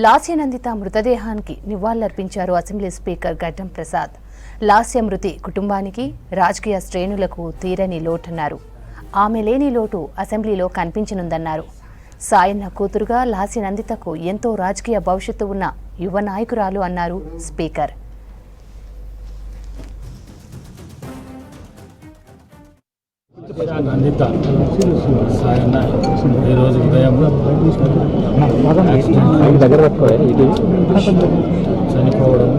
లాస్యనందిత మృతదేహానికి నివాళులర్పించారు assembly speaker గడ్డం ప్రసాద్. లాస్య మృతి కుటుంబానికి, రాజకీయ శ్రేణులకు తీరని లోటన్నారు. ఆమె లేని లోటు అసెంబ్లీలో కనిపించనుందన్నారు. సాయన్న కూతురుగా లాస్యనందితకు ఎంతో రాజకీయ భవిష్యత్తు ఉన్న యువ నాయకురాలు అన్నారు స్పీకర్. నందిత సాయన్న ఈరోజు ఉదయం చనిపోవడం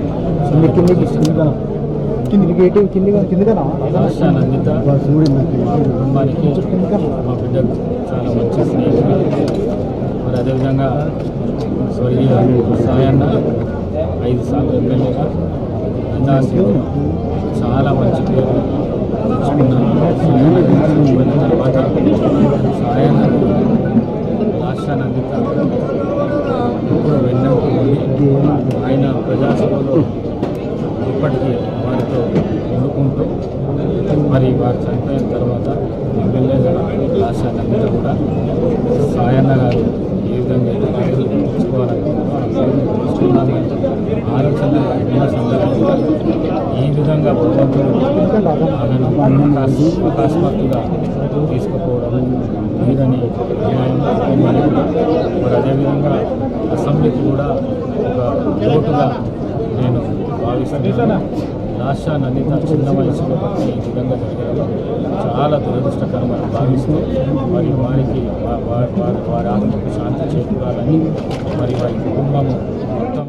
లాస్య నందిత మా కుటుంబానికి, మా బిడ్డకు చాలా మంచి స్నేహితులు. మరి అదేవిధంగా స్వర్గీయ సాయన్న 5 సార్లు ఎమ్మెల్యేగా ప్రజాసేవలో చాలా మంచి పేరు తెచ్చుకున్న సాయన్న తర్వాత సాయన్న లాస్య నందిత ఎప్పుడు వెన్నెంకు ఉండి ఆయన ప్రజాసేవలో ఇప్పటికీ వారితో ఎన్నుకుంటూ మరి వారు చనిపోయిన తర్వాత ఎమ్మెల్యేగా లాస్య నందిత కూడా సాయన్న గారు ఏ విధంగా పేరు తెచ్చుకోవాలనుకున్నారో ఆలోచన ఉన్న సందర్భంలో ఈ విధంగా భగవంతుడు ఆమెను అకస్మాత్తుగా తీసుకుపోవడం మీదని మరి అదేవిధంగా అసెంబ్లీకి కూడా ఒక ఓటుగా నేను భావిస్తున్నాను. లాస్య నందిత చిన్న వయసులో ఈ విధంగా జరగడం చాలా దురదృష్టకరమని భావిస్తూ మరి వారికి వారి ఆత్మకు శాంతి చేకూరాలని మరి వారి కుటుంబం మొత్తం